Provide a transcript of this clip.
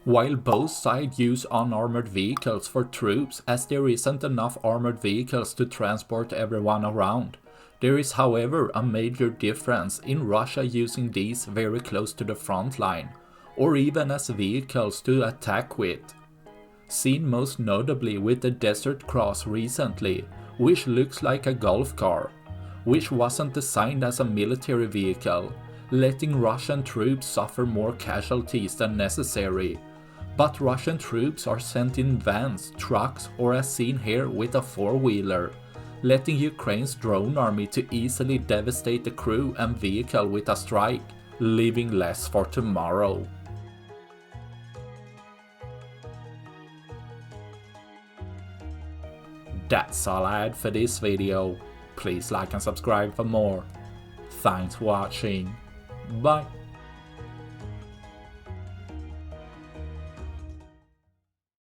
While both sides use unarmored vehicles for troops as there isn't enough armored vehicles to transport everyone around. There is however a major difference in Russia using these very close to the front line, or even as vehicles to attack with. Seen most notably with the Desert Cross recently, which looks like a golf car, which wasn't designed as a military vehicle, letting Russian troops suffer more casualties than necessary. But Russian troops are sent in vans, trucks, or as seen here with a four-wheeler, letting Ukraine's drone army to easily devastate the crew and vehicle with a strike, leaving less for tomorrow. That's all I had for this video. Please like and subscribe for more. Thanks for watching. Bye.